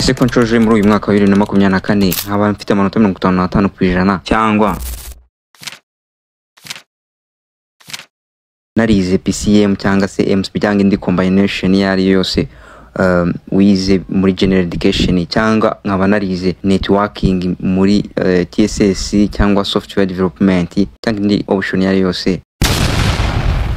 Ese ko nshoje muri uyu mwaka wa 2024 nkaba mfite amanota 55% cyangwa narize PCM cyangwa se MSP cyangwa indi combination yari yose wize muri general education cyangwa nkaba narize networking muri TSS cyangwa software development cyangwa indi option yari yose,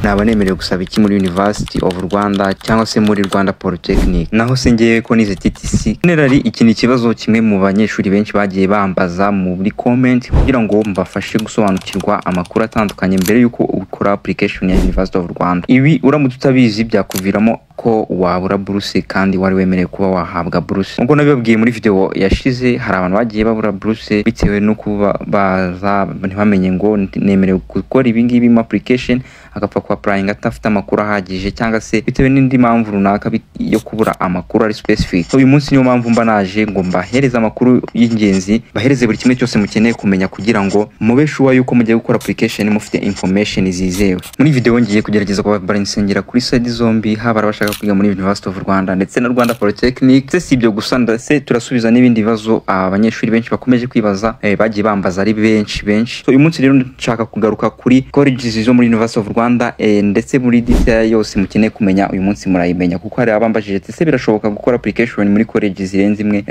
naba nemerewe gusaba iki muri University of Rwanda cyangwa se muri Rwanda Polytechnic? Naho se ngiye ko nize TTC. Generally iki ni kibazo kimwe mu banyeshuri benshi bagiye bambaza muri comment kugira ngo mbafashe gusobanukirwa amakuru atandukanye mbere yuko ukora application ya University of Rwanda. Ibi uramutse utabizi byakuviramo ko wabura buruse kandi wari wemerewe kuba wahabwa buruse. Ngo nabibabwiye muri video yashize, hari abantu bagiye babura buruse bitewe no kuba baza ntibamenye ngo nemerewe gukora ibi ngibi mu application agapfa kwa applying atafite amakuru ahagije cyangwa se bitewe n'indi mpamvu runaka yo kubura amakuru ari specific. Uyu munsi niyo mpamvu mba naje ngo mbahereza amakuru y'ingenzi, bahereze buri kimwe cyose mukeneye kumenya kugira ngo mubeshuwa yuko mugiye gukora application mufite information zizewe. Muri video ngiye kugerageza kubabalansengera kuri side zombi, haba abashaka kwiga muri University of Rwanda ndetse na Rwanda Polytechnic. Si ibyo gusa ndetse turasubiza n'ibindi bibazo abanyeshuri benshi bakomeje kwibaza bagiye bambaza ari benshi. So uyu munsi rero nshaka kugaruka kuri colleges zo muri University of Rwanda ndetse muri detail yose mukeneye kumenya uyu munsi murayimenya, kuko hari abambajije ese birashoboka gukora application muri colleges zirenze imwe.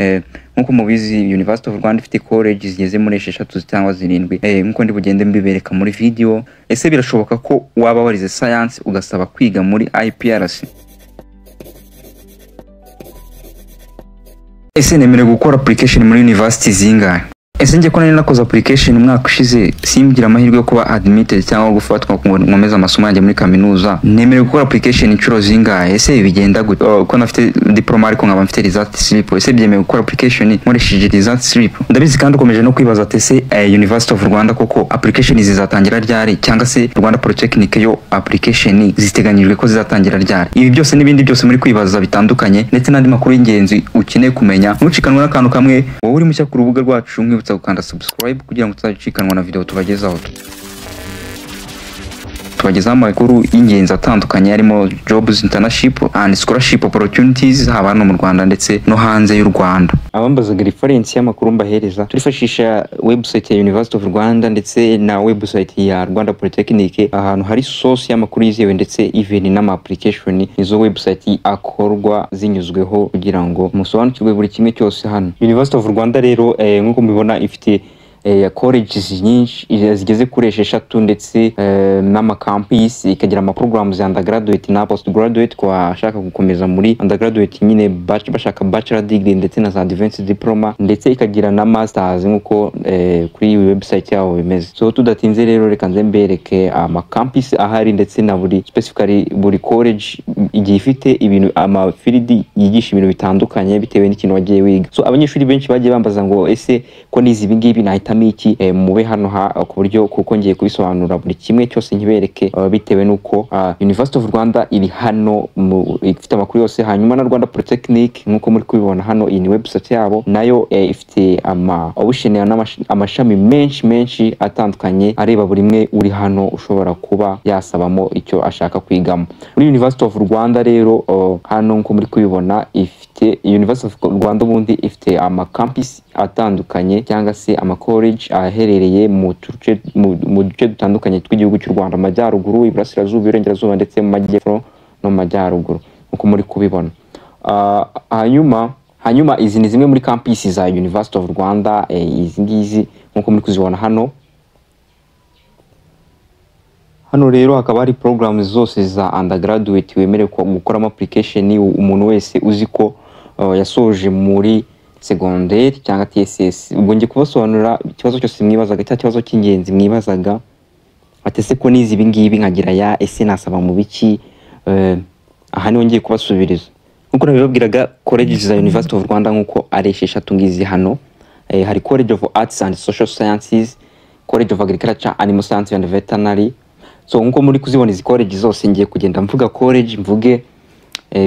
Nkuko mubizi University of Rwanda ifite colleges zigeze muri 6 cyangwa 7 nkuko ndi bugende mbibereka muri video. Ese birashoboka ko waba warize science ugasaba kwiga muri IPRC? Ese nemerewe gukora application muri university zingahe? Ese ngiye ko nari nakoze application umwaka ushize simgira amahirwe yo kuba admitted cyangwa gufatwa ngo nkomeza amasomo yanjye muri kaminuza, nemerewe gukora application inshuro zingahe? Ese bigenda gute ko nafite diploma ariko nkaba mfite result slip? Ese byemewe gukora application nkoresheje result slip? Ndabizi kandi ukomeje no kwibaza ese University of Rwanda koko application zizatangira ryari cyangwa se Rwanda Polytechnic yo application ziteganyijwe ko zizatangira ryari? Ibi byose n'ibindi byose muri kwibaza bitandukanye ndetse n'andi makuru y'ingenzi ukeneye kumenya, ntucikanwe n'akantu kamwe. Wowe uri mushya ku rubuga rwacu gukanda subscribe kugira ngo tutacikanwa na video tubagezaho amakuru y'ingenzi atandukanye harimo jobs, internship and scholarship opportunities haba no mu Rwanda ndetse no hanze y'u Rwanda. Abambazaga reference y'amakuru mbahereza turifashisha website ya University of Rwanda ndetse na website ya Rwanda Polytechnic, ahantu hari source y'amakuru yizewe ndetse even n'ama application izo website akorwa zinyuzweho kugira ngo musobanukirwe buri kimwe cyose hano. University of Rwanda rero nkuko mubibona ifite colleges nyinshi zigeze kuri 6 ndetse n'ama campus, ikagira ama programs ya undergraduate na postgraduate kwa ashaka gukomeza muri undergraduate nyine bashaka bachelor degree ndetse na advanced diploma, ndetse ikagira na masters nkuko kuri website yabo bimeze. So tudatinze rero reka nze mbereke ama campus ahari ndetse na buri specifically buri college igiye ifite ibintu ama field yigisha ibintu bitandukanye bitewe n'ikintu wagiye wiga. So abanyeshuri benshi bagiye bambaza ngo ese ko nizi ibingibi nahitamo iki? Mube hano ku buryo kuko ngiye kubisobanura buri kimwe cyose nkibereke bitewe nuko University of Rwanda iri hano ifite amakuru yose. Hanyuma na Rwanda Polytechnic nkuko muri kubibona hano iyi website yabo nayo ifite option amashami menshi atandukanye areba buri mwe uri hano ushobora kuba yasabamo icyo ashaka kwigamo. Muri University of Rwanda rero hano nkuko muri kubibona ifite University of Rwanda ubundi ifite ama campus atandukanye cyangwa se ama college aherereye mu duce dutandukanye tw'igihugu cy'u Rwanda, Amajyaruguru, Iburasirazuba, Iburengerazuba ndetse mu Majyepfo no Majyaruguru nkuko muri kubibona. Hanyuma izi ni zimwe muri campus za University of Rwanda. Izi ngizi nkuko muri kuzibona hano rero hakaba hari programs zose za undergraduate wemerewe gukora application. Umuntu wese uzi ko yasoje muri secondaire cyangwa TSS, ubwo ngiye kubasobanurira ikibazo cyose mwibazaga, cya kibazo cy'ingenzi mwibazaga atese ko nizi ibingibi nkagira ya ese nasaba mu biki. Aha niho ngiye kubasubiriza. Nkuko nabibabwiraga colleges za University of Rwanda nkuko ari 6 ngizi hano. Hari College of Arts and Social Sciences, College of Agriculture, Animal Science and Veterinary. So nkuko muri kuzibona izi college zose ngiye kugenda mvuga college mvuge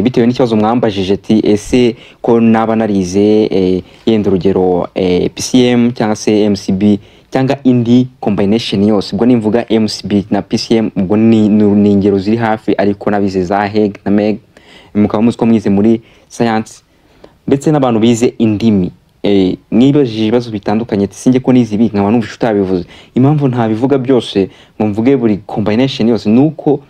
bitewe n'ikibazo mwambajije ati ese ko naba narize yenda urugero PCM cyangwa se MCB cyangwa indi combination yose. Ubwo nimvuga MCB na PCM ubwo ni ingero ziri hafi, ariko nabize za HEG na MEG mukaba muzi ko mwize muri science ndetse n'abantu bize indimi. Mwibajije ibibazo bitandukanye sinjye ko nizi ibi nkaba numva utabivuze. Impamvu ntabivuga byose ngo mvuge buri combination yose nuko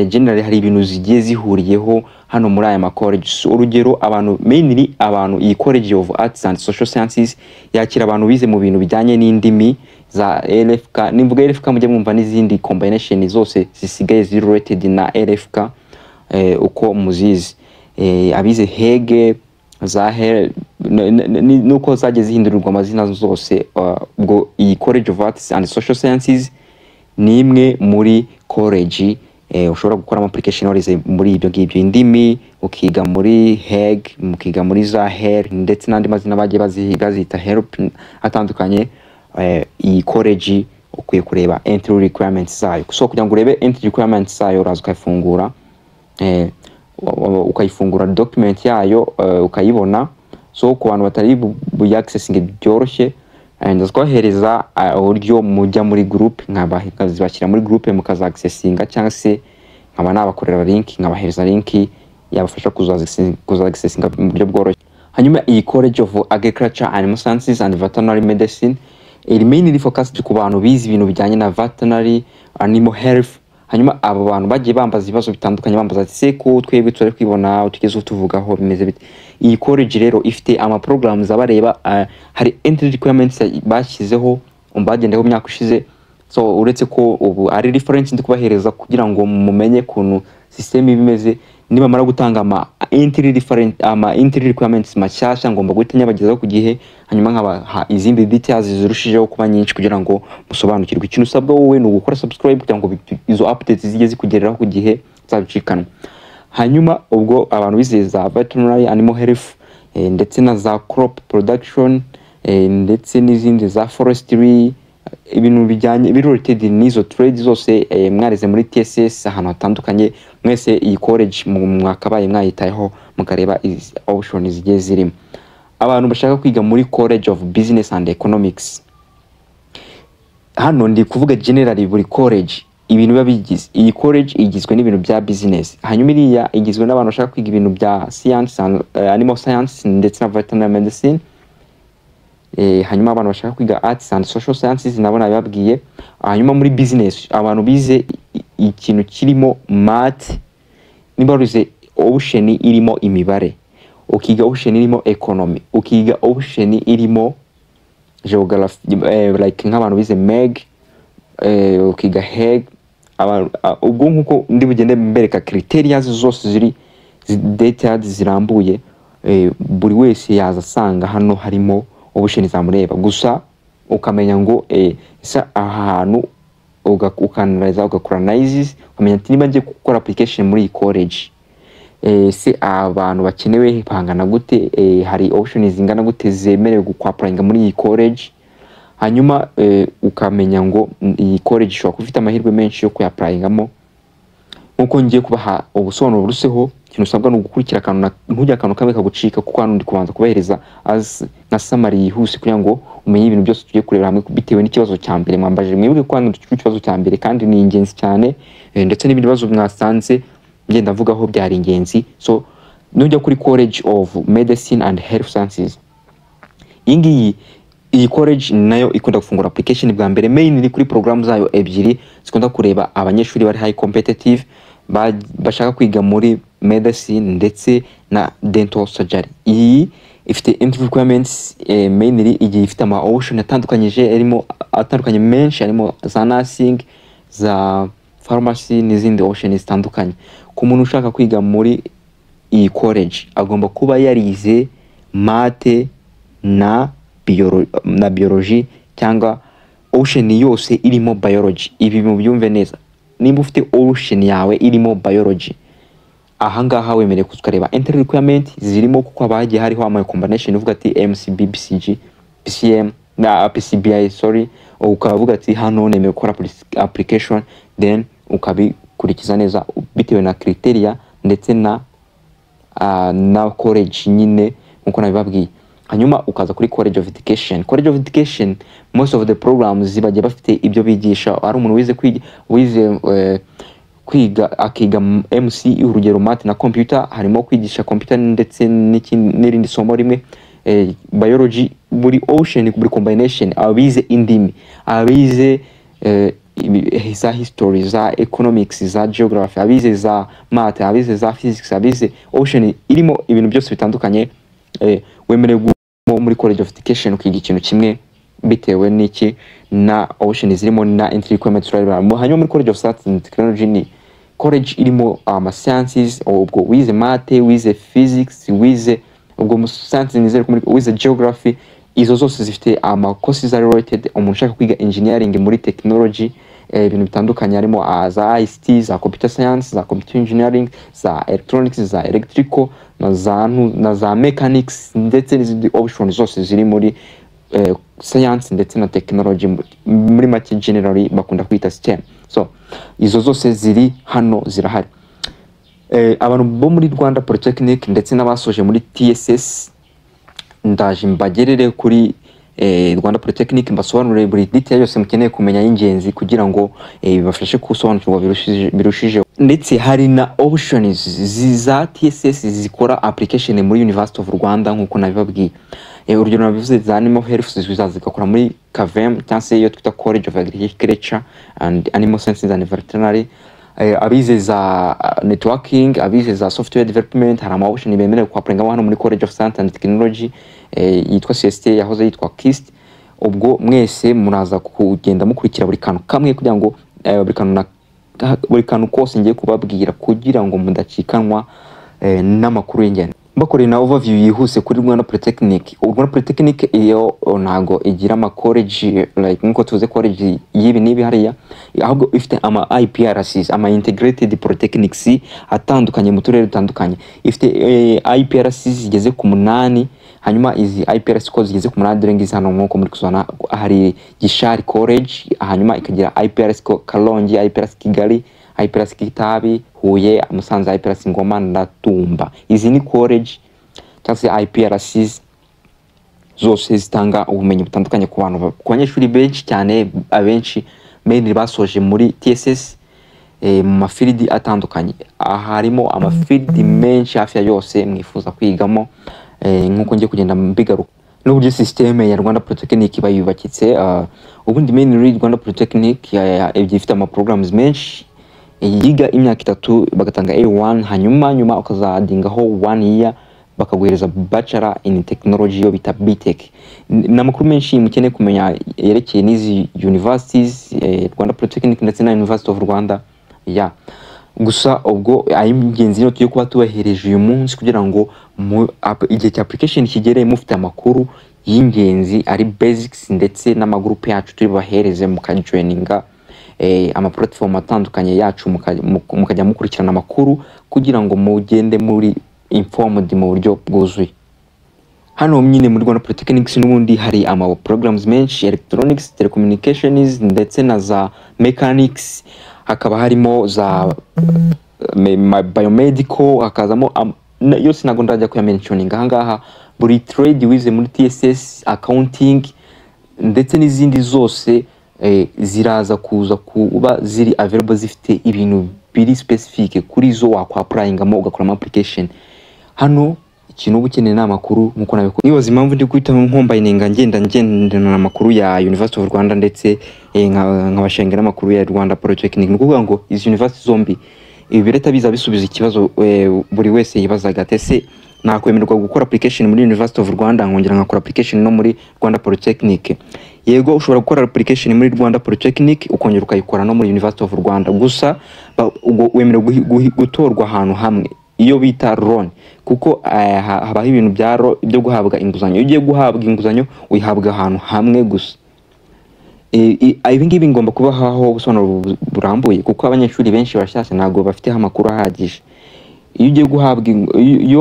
generally hari ibintu zigiye zihuriyeho hano muri aya college. Urugero abantu mainly abantu iyi College of Arts and Social Sciences yakira abantu bize mu bintu bijyanye n'indimi za LFK. Nimvuga LFK mujye mwumva n'izindi combination zose zisigaye ziri related na LFK uko muzizi. Abize Hege za nuko zaje zihindurirwa amazina zose. Ubwo iyi College of Arts and Social Sciences ni imwe muri college ushobora gukora ama application warize muri ibyo ngibyo indimi, ukiga muri Heg, mukiga muri za Her ndetse n'andi mazina bagiye bazita help atandukanye. Iyi college ukwiye kureba entry requirements zayo. So kugira ngo urebe entry requirements zayo uraza ukayifungura ukayifungura document yayo ukayibona. So ku bantu batari bu accessing byoroshye ndazwahereza uburyo mujya muri group nkabazibashyira muri group mukaza accessinga cyangwa se nkaba nabakorera link nkabahereza link yabafasha kuza accessinga mu buryo bworoshye. Hanyuma iyi College of Agriculture, Animal Sciences and Veterinary Medicine iri mainly focused ku bantu bize ibintu bijyanye na veterinary animal health. Hanyuma abo bantu bagiye bambaza ibibazo bitandukanye bambaza ati se ko twebwe turi kwibona utugeze utuvugaho bimeze bite. Iyi college rero ifite ama programs abareba hari entry requirements bashyizeho umbagendeho myaka ushize. So uretse ko ubu ari reference ndi kubahereza kugira ngo mumenye kuntu system bimeze. Niba mara gutanga ama entry requirements mashyashya ngomba guhita bagezaho ku gihe. Hanyuma nkaba izindi details zirushijeho kuba nyinshi kugira ngo musobanukirwe. Ikintu usabwa wowe ni ugukora subscribe kugira ngo izo updates zijye zikugereraho ku gihe zabicikanwa. Hanyuma ubwo abantu bizeza veterinary animal health ndetse na za crop production ndetse n'izindi za forestry ibintu bijyanye related n'izo trade zose mwarize muri TSS ahantu hatandukanye. Mwese iyi college mwakabaye mwayitayeho mukareba options zigiye zirimo. Abantu bashaka kwiga muri College of Business and Economics, hano ndi kuvuga generally buri college ibintu babigize. Iyi college igizwe n'ibintu bya business, hanyuma iriya igizwe n'abantu bashaka kwiga ibintu bya science and animal science ndetse na veterinary medicine. Hanyuma abantu bashaka kwiga arts and social sciences nabona babwiye. Hanyuma muri business abantu bize ikintu kirimo math, niba ruze option irimo imibare, ukiga option irimo economy, ukiga option irimo geography like nk'abantu bize meg, ukiga Heg. Ubwo nkuko ndi bugende mbereka criteria zose ziri detailed zirambuye. Buri wese yaza sanga hano harimo option zamureba gusa ukamenya ngo ahantu ukanaliza ugakora analysis ukamenya ati niba ngiye gukora application muri college se abantu bakenewe pangana gute, hari options zingana gute zemerewe gukwapplyinga muri iyi college. Hanyuma ukamenya ngo iyi college ishobora kufite amahirwe menshi yo kuyapplyingamo. Nkuko ngiye kubaha ubusobanuro buruseho, ikintu usabwa no gukurikira akantu ntujya akantu kamwe kagucika kuko hano ndi kubanza kubahereza as na summary yihuse kugira ngo umenye ibintu byose tugiye kureba hamwe bitewe n'ikibazo cya mbere mwambaje. Mwibuke ko hano ikibazo cya mbere kandi ni ingenzi cyane ndetse n'ibindi bibazo mwasanze ngenda mvugaho byari ingenzi. So nujya kuri College of Medicine and Health Sciences, iyi college nayo ikunda gufungura application bwa mbere mainly kuri program zayo ebyiri zikunda kureba abanyeshuri bari high competitive bashaka kwiga muri medicine ndetse na dental surgery. Iyi ifite entry requirements mainly igiye ifite ama option atandukanye menshi, harimo za nursing, za pharmacy n'izindi options zitandukanye. Ku muntu ushaka kwiga muri iyi college agomba kuba yarize mate na biology cyangwa ocean yose irimo biology. Ibi mu byumve neza, nimba ufite ocean yawe irimo biology ahangaha wemereye kukareba entry requirement zirimo kuko abagiye hariho ama combination uvuga ati MCB, BCG, PCM na PCBI ukavuga ati hano nemeye gukora application, then ukabikurikiza neza bitewe na criteria ndetse na college nyine nkuko nabibabwiye. Hanyuma ukaza kuri College of Education. College of Education most of the programs zibagiye bafite ibyo bigisha. Ari umuntu wize kwiga akiga MC urugero math na computer, harimo kwigisha computer ndetse n'irindi somo rimwe biology, buri ocean buri combination, abize indimi, abize za history, za economics, za geography, abize za math, abize za physics, abize ocean irimo ibintu byose bitandukanye, wemerewe muri college of education ukiga ikintu kimwe bitewe n'iki na ocean zirimo na entry requirements. Hanyuma muri college of science and technology ni college irimo sciences, ubwo wize math, wize physics, wize ubwo science nizere wize geography, izo zose zifite courses related. Umuntu ushaka kwiga engineering muri technology, ibintu bitandukanye harimo za ICT, za computer science, za computer engineering, za electronics, za electrical na za mechanics, ndetse n'izindi options zose ziri muri science ndetse na technology, muri make generally bakunda kwita STEM. So izo zose ziri hano zirahari. Abantu bo muri Rwanda Polytechnic ndetse n'abasoje muri TSS, ndaje mbagerere kuri Rwanda Polytechnic mbasobanurire buri detail yose mukeneye kumenya y'ingenzi kugira ngo bibafashe kusobanukirwa birushije. Ndetse hari na options za TSS zikora application muri University of Rwanda nkuko nabibabwiye. Urugero nabivuze za Animal Health zigakora muri KVM cyangwa se iyo twita College of Agriculture and Animal Sciences and Veterinary. Abize za networking, abize za software development, hari ama option bemerewe kwapuringa hano muri College of Science and Technology yitwa CST, yahoze yitwa KIST. Ubwo mwese muraza kugenda mukurikira buri kantu kamwe kugira ngo buri kantu kose ngiye kubabwira kugira ngo mudacikanwa n'amakuru y'ingenzi. Bakoreye na overview yihuse kuri Rwanda Polytechnic. Rwanda Polytechnic iyo nago igira ama college like nko tuvuze college yibi nibi hariya, ahubwo ifite ama IPRCs, ama integrated polytechnics atandukanye mu turere dutandukanye. Ifite IPRCs zigeze ku 8, hanyuma izi IPRC ko zigeze ku 8 dore ngize hano nko muri kuzana hari Gishari College, hanyuma ikagira IPRC Kalongi, IPRC Kigali, IPRC Kitabi, Huye, Musanze, IPRC Ngoma na Tumba. Izi ni college cyangwa IPRCs zose zitanga ubumenyi butandukanye ku bantu, ku banyeshuri benshi cyane, abenshi mainly basoje muri TSS mu mafilidi atandukanye. Harimo amafield menshi hafi ya yose mwifuza kwigamo, nkuko ngiye kugenda mbigaruka n'uburyo system ya Rwanda Polytechnic bayubakitse. Ubundi mainly Rwanda Polytechnic ifite ama programs menshi, yiga imyaka 3 bagatanga A1, hanyuma ukazadingaho 1 year bakaguhereza bachelor in technology yo bita BTech. Namakuru menshi mukene kumenya yerekeye n'izi universities, Rwanda Polytechnic ndetse na University of Rwanda gusa ubwo ay'ingenzi no tuyo kuba tubahereje uyu munsi kugira ngo igihe cya application kigere mufite amakuru y'ingenzi ari basics ndetse n'amagroup yacu turi bahereze mukajoininga ama platform atandukanye yacu mukajya mukurikirana amakuru kugira ngo mugende muri informed mu buryo bwuzuye. Hano nyine muri Rwanda Polytechnics n'ubundi hari ama programs menshi, electronics, telecommunications ndetse na za mechanics, hakaba harimo za biomedical, hakazamo yose nago ndajya kuya mentioning ahangaha. Buri trade wize muri TSS, accounting ndetse n'izindi zose ziraza kuza kuba ziri available, zifite ibintu biri specific kuri zo wakwapplyingamo ugakora application. Hano ikintu ubukeneye n'amakuru nkuko nabiko nibaza impamvu ndi kwita nkombayininga ngendana amakuru ya University of Rwanda ndetse nkabashengera amakuru ya Rwanda Polytechnic. Nukuvuga ngo izi university zombi bireta biza bisubiza ikibazo buri wese yibazaga, ese nakwemererwa gukora application muri University of Rwanda nkongera ngakora application no muri Rwanda Polytechnic? Yego, ushobora gukora application muri Rwanda Polytechnic ukongera ukayikora no muri University of Rwanda, gusa wemererwa gutorwa ahantu hamwe iyo bita loan, kuko habaho ibintu byo guhabwa inguzanyo. Iyo ugiye guhabwa inguzanyo uyihabwa ahantu hamwe gusa. Ibi ngibi ngomba kubaho gusobanura burambuye kuko abanyeshuri benshi bashyashya ntago bafite amakuru ahagije. Iyo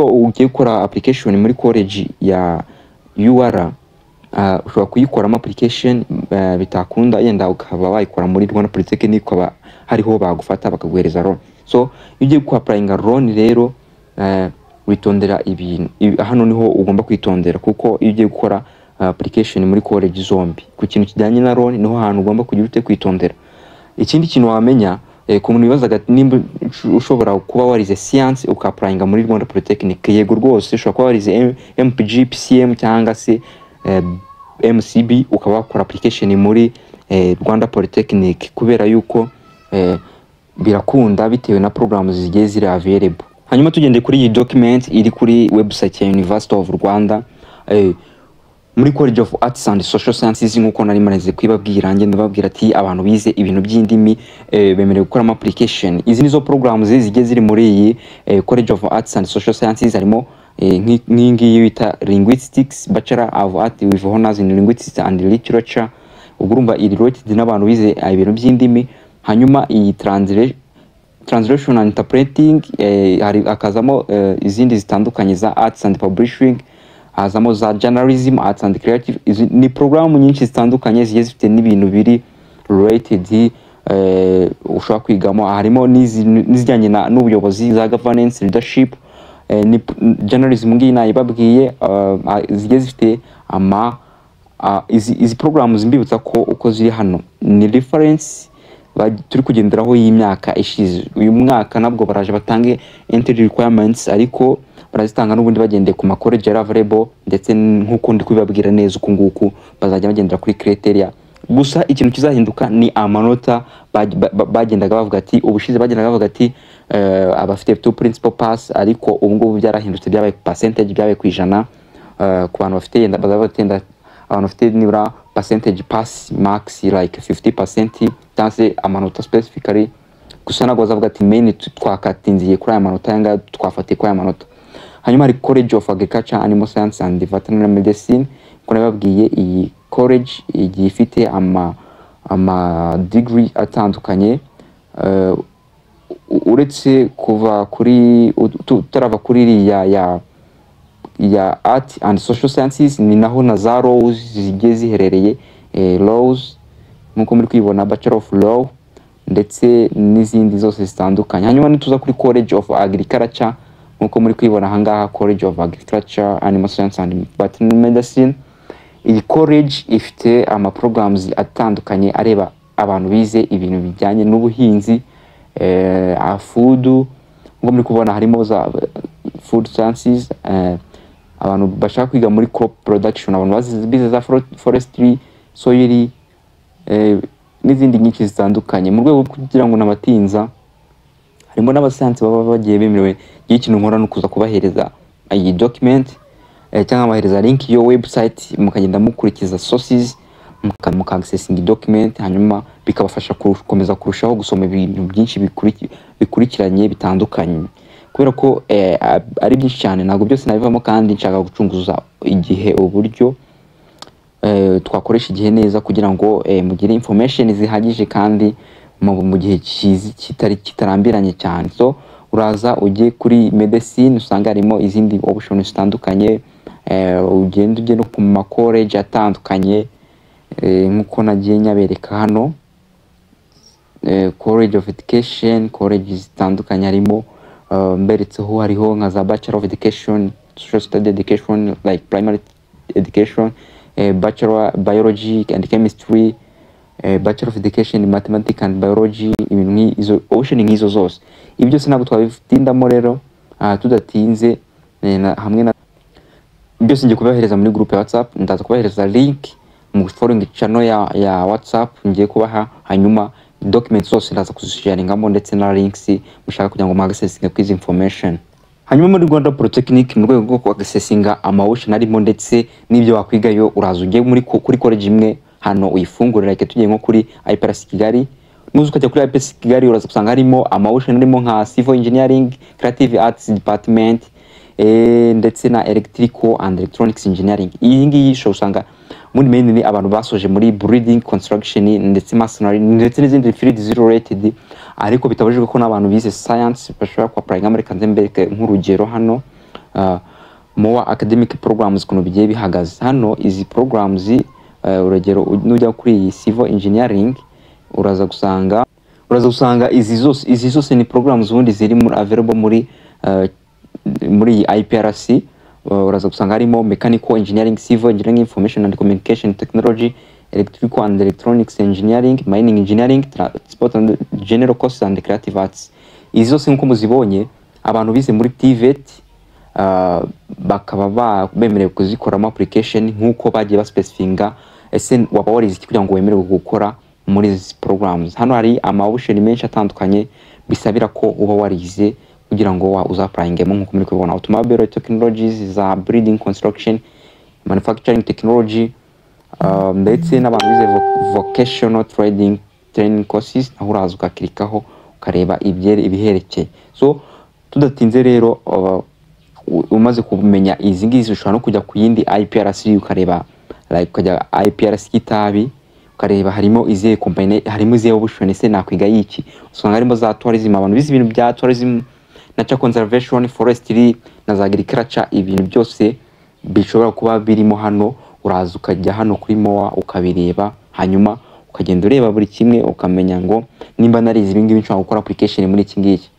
ugiye gukora application muri college ya UR, ushobora kuyikoramo application bitakunda yenda ukaba wayikora muri Rwanda Polytechnic ukaba hariho bagufata bakaguhereza loan. So iyo ugiye ku-applyinga loan rero witondera ibintu hano niho ugomba kwitondera, kuko iyo ugiye gukora application muri college zombi ku kintu kijyanye na loan niho hantu ugomba kugira ute kwitondera. Ikindi kintu wamenya ku muntu wibazaga nimba ushobora kuba warize science ukaprayinga muri Rwanda Polytechnic, yego rwose ushobora kuba warize MPG PCM cyangwa se MCB ukaba wakora application muri Rwanda Polytechnic, kubera yuko birakunda bitewe na programs zigiye ziri available. Hanyuma tugendeye kuri iyi document iri kuri website ya University of Rwanda, muri College of Arts and Social Sciences nkuko nari maze kwibabwira, ngende babwira ati abantu bize ibintu by'indimi bemerewe gukora application. Izi nizo programs zigiye ziri muri iyi College of Arts and Social Sciences, harimo nk'ingiyi bita Linguistics, Bachelor of Arts with Honors in Linguistics and Literature, ugurumva iri related n'abantu bize ibintu by'indimi. Hanyuma iyi translation and interpreting, hari akazamo izindi zitandukanye za Arts and Publishing, hazamo za Journalism, Arts and Creative. Ni programu nyinshi zitandukanye zigiye zifite n'ibintu biri related ushobora kwigamo, harimo n'izijyanye n'ubuyobozi, za governance, leadership, ni journalism ngiyi nayibabwiye, zigiye zifite izi programs mbibutsa ko uko ziri hano ni reference turi kugenderaho y'imyaka ishize. Uyu mwaka nabwo baraje batange entry requirements, ariko barazitanga n'ubundi bagendeye ku college available, ndetse nkuko ndi kubibabwira neza uko nguku bazajya bagendera kuri criteria. Gusa ikintu kizahinduka ni amanota bagendaga bavuga ati, ubushize bagendaga bavuga ati abafite 2 principal pass, ariko ubu ngubu byarahindutse, byabaye percentage, byabaye kwijana ku bantu bafite bazaba abantu bafite nibura percentage pass max like 50% tanse amanota specifically. Gusa nagwa zavuga ati main twakatinziye kuri aya manota yanga twafatiye kuri aya manota. Hanyuma hari College of Agriculture, Animal Science and Veterinary Medicine, ko nababwiye iyi college igiye ifite ama degree atandukanye, uretse kuva kuri tarava kuri ya Art and Social Sciences, ni naho na za laws zigiye ziherereye, laws nkuko muri kwibona Bachelor of Law ndetse n'izindi zose zitandukanye. Hanyuma nituza kuri College of Agriculture, nkuko muri kwibona hangaha College of Agriculture, Animal Science and Veterinary Medicine. Iyi college ifite ama programs atandukanye areba abantu bize ibintu bijyanye n'ubuhinzi, food, nkuko muri kubona harimo za food sciences, abantu bashaka kwiga muri crop production, abantu bize za forestry, soil, n'izindi nyinshi zitandukanye. Mu rwego kugira ngo n'abatinza, harimo n'abasanze baba bagiye bemerewe y'ikintu nkora no kuza kubahereza iyi document, cyangwa bahereza link yo website, mukagenda mukurikiza sources, mukaccessing document, hanyuma bikabafasha gukomeza kurushaho gusoma ibintu byinshi bikurikiranye bitandukanye, kubera ko ari byinshi cyane ntabwo byose nabivamo, kandi nshaka gucunguza igihe uburyo twakoresha igihe neza kugira ngo mugire information zihagije kandi mu gihe kitarambiranye cyane. So uraza ujye kuri medicine, usanga harimo izindi options zitandukanye, ugende no ku ma college atandukanye, nkuko nagiye nyabereka hano, College of Education, college zitandukanye harimo mberetseho, hariho nka za Bachelor of Education, Social Study Education like Primary Education, Bachelor Biology and Chemistry, Bachelor of Education in Mathematics and Biology, ibintu izo option nk'izo zose. Ibyo byose ntabwo twabitindamo rero tudatinze, hamwe na byose ngiye kubahereza muri group ya WhatsApp. Ndaza kubahereza link mu following channel ya WhatsApp ngiye kubaha, hanyuma documents zose ndaza kuzisharingamo ndetse na links mushaka kugira ngo muaccessinga kwizi information. Hanyuma muri Rwanda Polytechnic mu rwego rwo accessinga amawushon arimo ndetse n'ibyo wakwigayo, uraza ujye muri kuri college imwe hano uyifungurira, like tugiye nko kuri IPRS Kigali, nuzuka cyo kuri IPRS Kigali uraza kusanga harimo amawushon arimo nka Civil Engineering, Creative Arts Department, ndetse na Electrical and Electronics Engineering. Iyi ngiyi sho usanga muri mainly abantu basoje muri building construction ndetse masonry ndetse n'izindi fields related, ariko bitabujijwe ko n'abantu bize science bashobora kwa applying muri Kanzembereke nk'urugero hano. More academic programs kuno bigiye bihagaze hano. Izi programs urugero nujya kuri Civil Engineering uraza gusanga izi zose ni programs ubundi ziri muri available muri IPRC. Uraza gusanga harimo Mechanical Engineering, Civil Engineering, Information and Communication Technology, electrical and electronics engineering, mining engineering, transport and general courses and creative arts. Izo zose nkuko muzibonye abantu bize muri TVET bakaba bemerewe kuzikoramo application nkuko bagiye baspecifinga ese waba warize iki kugira ngo wemerewe gukora muri izi programs. Hano hari ama option menshi atandukanye bisabira ko uba warize kugira ngo uzapplyingemo nkuko muri kubona automobile technologies, za building construction, manufacturing technology, ndetse n'abantu bize vocational training courses aho uraza ukakirikaho ukareba ibiherekeye. So tudatinze rero umaze kumenya izi ngizi ushobora no kujya ku yindi IPRC ukareba like kujya IPRC Kitabi ukareba harimo izihe company, harimo izihe option ese nakwiga yiki. Usanga harimo za tourism, abantu bize ibintu bya tourism, nature conservation, forestry na za agriculture. Ibintu byose bishobora kuba birimo hano. Uraza ukajya hano kuri MOA ukabireba, hanyuma ukagenda ureba buri kimwe ukamenya ngo nimba narize ibi ngibi nshobora gukora application muri iki ngiki.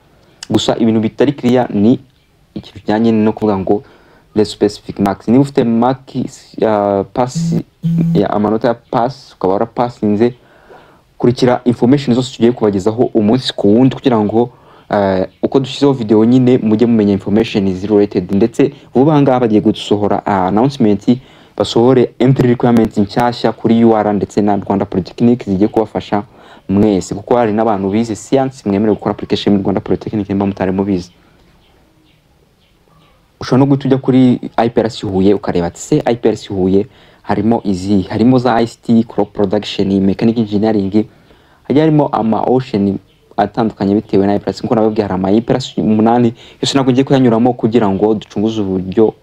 Gusa ibintu bitari clear ni ikintu kijyanye no kuvuga ngo the specific marks. Niba ufite mark pass ya amanota ya pass ukaba warapassinze, kurikira information zose tugiye kubagezaho umunsi ku wundi kugira ngo uko dushyizeho video nyine mujye mumenya information is related. Ndetse vuba ngaha bagiye gusohora announcement basohore entry requirements nshyashya kuri UR ndetse na Rwanda Polytechnic zigiye kubafasha mwese, kuko hari n'abantu bize science mwemerewe gukora application muri Rwanda Polytechnic nimba mutari mubizi. Ushobora no guhita ujya kuri IPRC Huye ukareba ati se IPRC Huye harimo izi, harimo za ICT, crop production, mechanical engineering, hajya harimo ama ocean atandukanye bitewe na IPRC. Nko nababwiye hari ama IPRC 8 yose nako ngiye kuyanyuramo kugira ngo ducunguze uburyo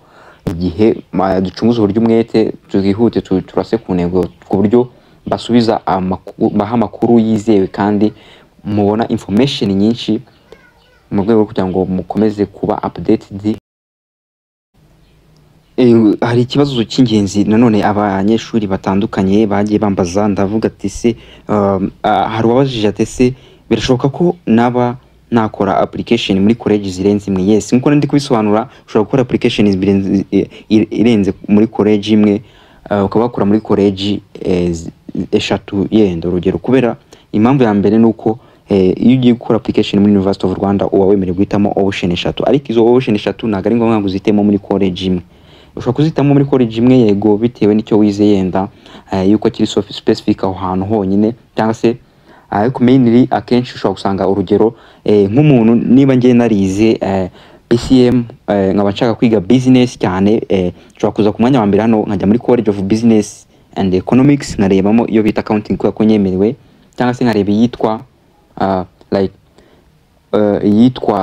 igihe ducunguze uburyo umwete tuzihute turase ku ntego, ku buryo basubiza amakuru yizewe kandi mubona information nyinshi mu rwego kugira ngo mukomeze kuba updated. Hari ikibazo cy'ingenzi nanone abanyeshuri batandukanye bagiye bambaza, ndavuga ati se hari wabajije ati se birashoboka ko naba nakora application muri college zirenze imwe? Yes, nkuko ndi kubisobanura ushobora gukora application irenze muri college imwe, ukaba wakora muri college eshatu yenda urugero. Kubera impamvu ya mbere nuko iyo ugiye gukora application muri University of Rwanda uba wemerewe guhitamo option eshatu, ariko izo option eshatu ntabwo ari ngombwa ngo uzitemo muri college imwe. Ushobora kuzitamo muri college imwe yego bitewe n'icyo wize yenda yuko kiri specific aho hantu honyine, cyangwa se ariko mainly akenshi ushobora gusanga urugero nk'umuntu niba ngiye narize BCM nkaba nshaka kwiga business cyane, nshobora kuza ku mwanya wa mbere hano nkajya muri College of Business and Economics nkarebamo iyo bita accounting kuko nyemerewe, cyangwa se nkareba yitwa like yitwa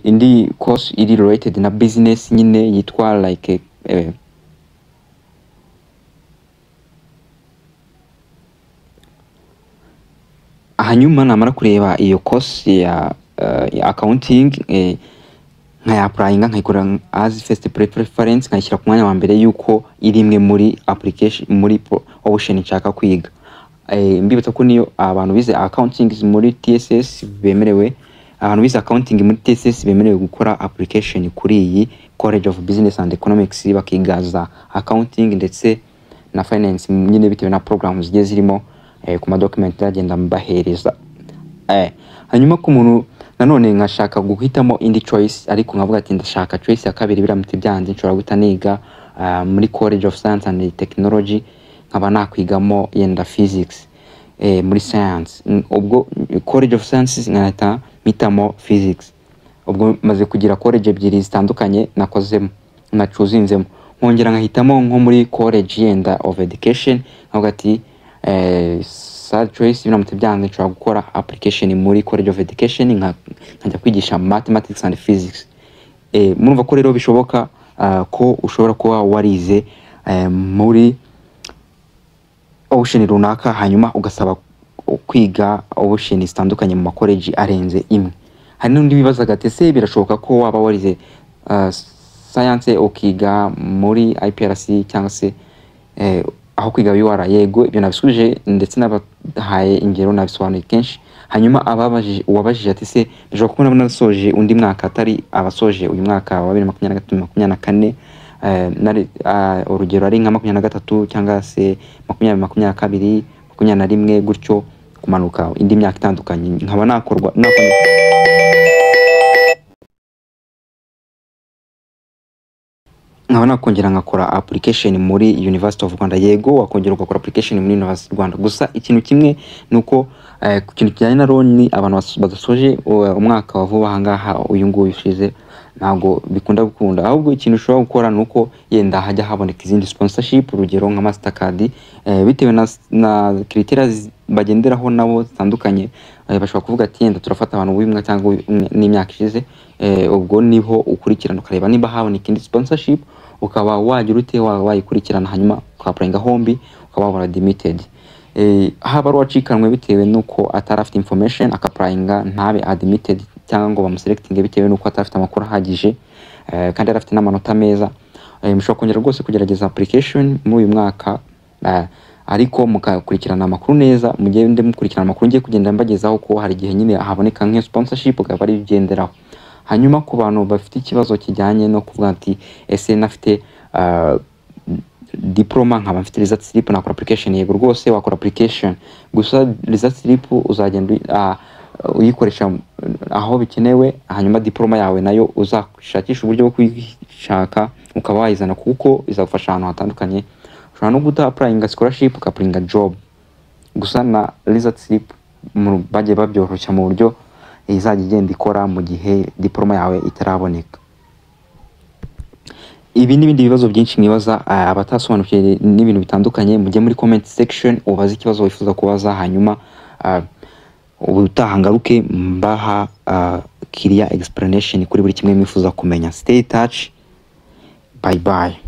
indi course iri related na business nyine yitwa like hanyuma namara kureba iyo course ya accounting nkaya applyinga nkayikora as first preference nkayishyira ku mwanya wa mbere yuko iri imwe muri application muri option nshaka kwiga. Mbibutsa ko niyo abantu bize accounting muri TSS bemerewe, abantu bize accounting muri TSS bemerewe gukora application kuri iyi College of Business and Economics bakigaza accounting ndetse na finance nyine bitewe na programs zigiye zirimo ku ma document agenda mbahereza. Hanyuma ku muntu nanone nkashaka guhitamo indi choice, ariko nkavuga ati ndashaka choice ya kabiri biramutse byanze nshobora guhita niga muri College of Science and Technology nkaba nakwigamo yenda physics muri science. Ubwo College of Sciences nkahita mitamo physics. Ubwo maze kugira college ebyiri zitandukanye nakozemo nacuzinzemo, nkongera nkahitamo nko muri College yenda of Education nkavuga ati third choice biramutse byanze nshobora gukora application muri College of Education nkajya kwigisha mathematics and physics. Murumva ko rero bishoboka ko ushobora kuba warize muri option runaka hanyuma ugasaba kwiga option zitandukanye mu college arenze imwe. Hari n'undi bibazaga ati se birashoboka ko waba warize science ukiga muri IPRC cyangwa se aho kwiga UR? Yego, ibyo nabisubije ndetse nabahaye ingero nabisobanuye kenshi. Hanyuma wabajije ati se birashoboka ko nasoje undi mwaka atari abasoje uyu mwaka wa 2023-2024 urugero ari nka 23 cyangwa se 2022 21 gutyo kumanuka indi myaka itandukanye, nkaba nakongera ngakora application muri University of Rwanda. Yego wakongera ugakora application muri University of Rwanda, gusa ikintu kimwe nuko ku kintu kijyanye na loan abantu badasoje umwaka wa vuba ahangaha uyu nguyu ushize ntago bikunda gukunda, ahubwo ikintu ushobora gukora nuko yenda hajya haboneka izindi sponsorship, urugero nka Mastercard, bitewe na criteria bagenderaho nabo zitandukanye. Bashobora kuvuga ati yenda turafata abantu w'imwe cyangwa n'imyaka ishize, ubwo niho ukurikirana ukareba niba haboneka indi sponsorship, ukaba wagira ute wayikurikirana hanyuma ukaprayinga hombi ukaba wabona admitted. Haba wacikanwe bitewe nuko atarafite information akaprayinga ntabe admitted cyangwa ngo bamuselecting bitewe nuko atarafite amakuru ahagije, kandi arafite n'amanota meza. Mushobora kongera rwose kugerageza application muri uyu mwaka, ariko mukakurikirana amakuru neza, mugende mukurikirana amakuru ngiye kugenda mbagezaho ko hari igihe nyine haboneka nk'iyo sponsorship ukaba ari bigenderaho. Hanyuma ku bantu bafite ikibazo kijyanye no kuvuga ati ese nafite diploma nkaba mfite result slip nakora application, yego rwose wakora application, gusa result slip uzagenda uyikoresha aho bikenewe, hanyuma diploma yawe nayo uzashakisha uburyo bwo kwishaka ukaba wayizana kuko izagufasha ahantu hatandukanye. Ushobora no guta applying scholarship ukapplying job, gusa na result slip bagiye babyoroshya mu buryo izajya igenda ikora mu gihe diploma yawe itaraboneka. Ibi n'ibindi bibazo byinshi mwibaza abatasobanukiwe n'ibintu bitandukanye, mujye muri comment section ubaze ikibazo wifuza kubaza, hanyuma ubutaha ngaruke mbaha clear explanation kuri buri kimwe mwifuza kumenya. Stay touch, bye bye.